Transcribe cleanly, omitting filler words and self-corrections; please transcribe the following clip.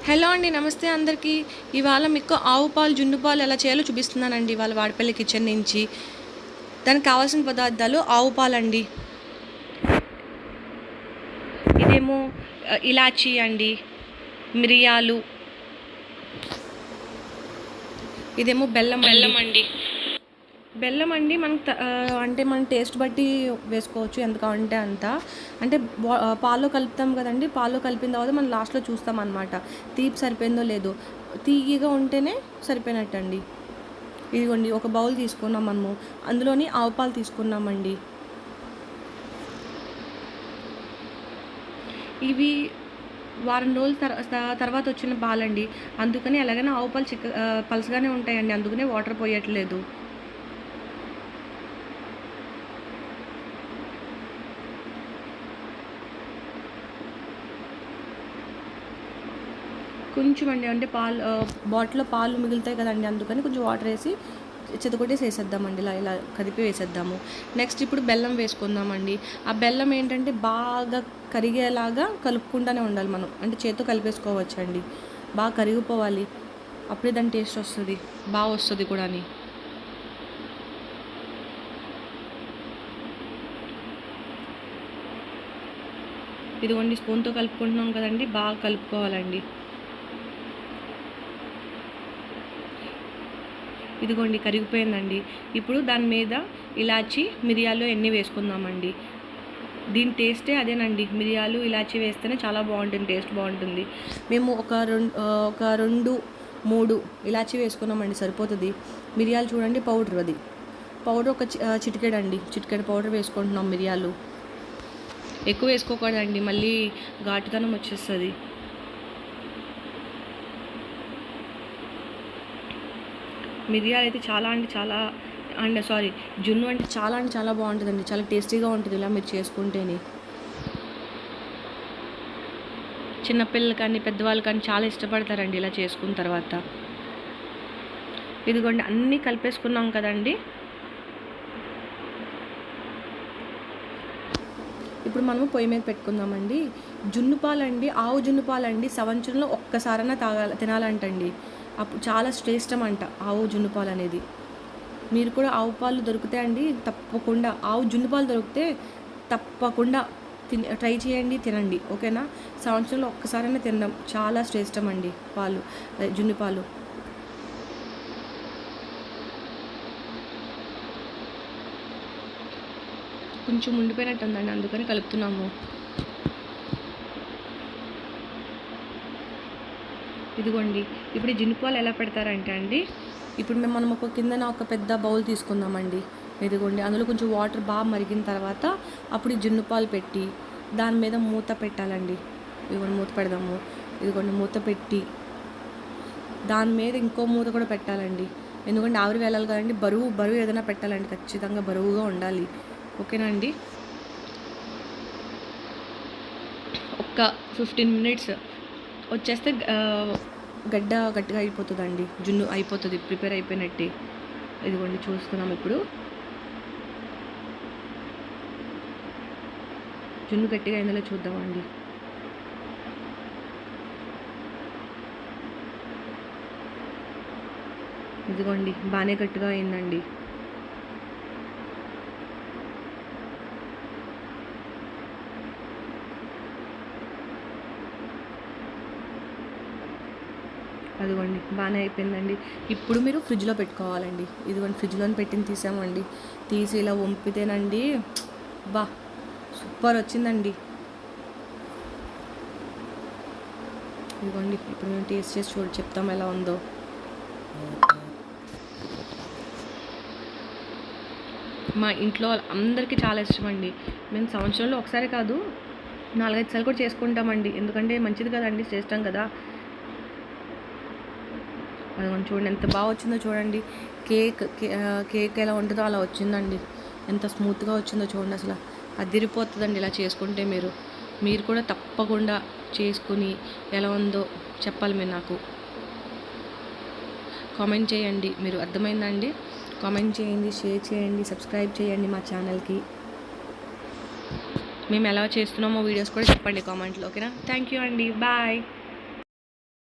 Hello అండి, నమస్తే అందరికీ. ఇవాళ మీకు ఆవు పాలు, జున్ను పాలు ఎలా చేయాలో చూపిస్తున్నానండి. ఇవాళ వాడపల్లి కిచెన్ నుంచి. దానికి కావాల్సిన పదార్థాలు ఆవు పాలండి, ఇదేమో ఇలాచీ అండి, మిరియాలు, ఇదేమో బెల్లం అండి. మనకు అంటే మన టేస్ట్ బట్టి వేసుకోవచ్చు, ఎంత కావాలంటే అంత. అంటే పాలు కలుపుతాం కదండి, పాలు కలిపిన తర్వాత మనం లాస్ట్లో చూస్తాం అన్నమాట, తీపి సరిపోయిందో లేదో. తీయగా ఉంటేనే సరిపోయినట్టు అండి. ఇదిగోండి, ఒక బౌల్ తీసుకున్నాం మనము, అందులోని ఆవు పాలు తీసుకున్నామండి. ఇవి వారం రోజుల తర్వాత వచ్చిన పాలండి, అందుకని ఎలాగైనా ఆవు పాలు పలసగానే ఉంటాయండి, అందుకనే వాటర్ పోయట్లేదు. కొంచెం అండి, అంటే బాటిల్లో పాలు మిగులుతాయి కదండి, అందుకని కొంచెం వాటర్ వేసి చెతకొట్టేసి వేసేద్దామండి, ఇలా కదిపి వేసేద్దాము. నెక్స్ట్ ఇప్పుడు బెల్లం వేసుకుందామండి. ఆ బెల్లం ఏంటంటే బాగా కరిగేలాగా కలుపుకుంటూనే ఉండాలి మనం, అంటే చేత్తో కలిపేసుకోవచ్చు అండి, బాగా కరిగిపోవాలి, అప్పుడే దాని టేస్ట్ వస్తుంది, బాగా వస్తుంది కూడా అని. ఇదిగోండి, స్పూన్తో కలుపుకుంటున్నాం కదండి, బాగా కలుపుకోవాలండి. ఇదిగోండి, కరిగిపోయిందండి. ఇప్పుడు దాని మీద ఇలాచి, మిరియాలు ఎన్ని వేసుకుందామండి. దీని టేస్టే అదేనండి, మిరియాలు ఇలాచి వేస్తేనే చాలా బాగుంటుంది, టేస్ట్ బాగుంటుంది. మేము ఒక రెండు మూడు ఇలాచి వేసుకున్నామండి, సరిపోతుంది. మిరియాలు చూడండి, పౌడర్, అది పౌడర్ ఒక చిటికెడండి, చిటికెడు పౌడర్ వేసుకుంటున్నాం. మిరియాలు ఎక్కువ వేసుకోకూడదండి, మళ్ళీ ఘాటుతనం వచ్చేస్తుంది. మిరియాలు అయితే జున్ను అంటే చాలా బాగుంటుందండి, చాలా టేస్టీగా ఉంటుంది ఇలా మీరు చేసుకుంటేనే. చిన్నపిల్లలు కానీ పెద్దవాళ్ళు కానీ చాలా ఇష్టపడతారండి ఇలా చేసుకున్న తర్వాత. ఇదిగోండి, అన్నీ కలిపేసుకున్నాం కదండి. ఇప్పుడు మనము పొయ్యి మీద పెట్టుకుందామండి. జున్ను పాలండి, ఆవు జున్ను పాలండి సంవత్సరంలో ఒక్కసారైనా తినాలంటండి, అప్పుడు చాలా శ్రేష్టం అంట ఆవు జున్ను పాలు అనేది. మీరు కూడా ఆవు పాలు దొరుకుతాయండి, తప్పకుండా ఆవు జున్ను పాలు దొరికితే తప్పకుండా ట్రై చేయండి, తినండి, ఓకేనా. సంవత్సరంలో ఒక్కసారైనా తినడం చాలా శ్రేష్టం అండి పాలు, జున్ను పాలు. కొంచెం ఉండిపోయినట్టు ఉందండి, అందుకని కలుపుతున్నాము. ఇదిగోండి, ఇప్పుడు ఈ జున్ను పాలు ఎలా పెడతారంటే అండి, ఇప్పుడు మనం కిందన ఒక పెద్ద బౌల్ తీసుకుందామండి. ఇదిగోండి, అందులో కొంచెం వాటర్ బాగా మరిగిన తర్వాత అప్పుడు ఈ జున్ను పాలు పెట్టి దాని మీద మూత పెట్టాలండి. ఇదిగోండి, మూత పెడదాము. ఇదిగోండి, మూత పెట్టి దాని మీద ఇంకో మూత కూడా పెట్టాలండి, ఎందుకంటే ఆవిరి వెళ్ళాలి కదండి. బరువు ఏదైనా పెట్టాలండి, ఖచ్చితంగా బరువుగా ఉండాలి, ఓకేనా అండి. ఒక 15 minutes వచ్చేస్తే గట్టిగా అయిపోతుందండి, జున్ను అయిపోతుంది, ప్రిపేర్ అయిపోయినట్టే. ఇదిగోండి, చూస్తున్నాం ఇప్పుడు జున్ను గట్టిగా అయిందో చూద్దామండి. ఇదిగోండి, బాగానే గట్టిగా అయిందండి. అదిగోండి, బాగానే అయిపోయిందండి. ఇప్పుడు మీరు ఫ్రిడ్జ్లో పెట్టుకోవాలండి. ఇదిగోండి, ఫ్రిడ్జ్లో తీసామండి. తీసి ఇలా వంపితేనండి బా సూపర్ వచ్చిందండి. ఇదిగోండి, ఇప్పుడు మేము టేస్ట్ చేసి చెప్తాం ఎలా ఉందో. మా ఇంట్లో అందరికీ చాలా ఇష్టం అండి. మేము సంవత్సరంలో ఒకసారి కాదు 4-5 సార్లు కూడా చేసుకుంటామండి, ఎందుకంటే మంచిది కదండి, చేస్తాం కదా. అదిగోండి, చూడండి ఎంత బాగా వచ్చిందో చూడండి. కేక్ ఎలా ఉంటుందో అలా వచ్చిందండి, ఎంత స్మూత్గా వచ్చిందో చూడండి, అసలు అదిరిపోతుందండి ఇలా చేసుకుంటే. మీరు కూడా తప్పకుండా చేసుకుని ఎలా ఉందో చెప్పాలి, మీరు నాకు కామెంట్ చేయండి. మీరు అర్థమైందండి, కామెంట్ చేయండి, షేర్ చేయండి, సబ్స్క్రైబ్ చేయండి మా ఛానల్కి. మేము ఎలా చేస్తున్నామో వీడియోస్ కూడా చెప్పండి కామెంట్లో, ఓకేనా. థ్యాంక్ యూ అండి, బాయ్.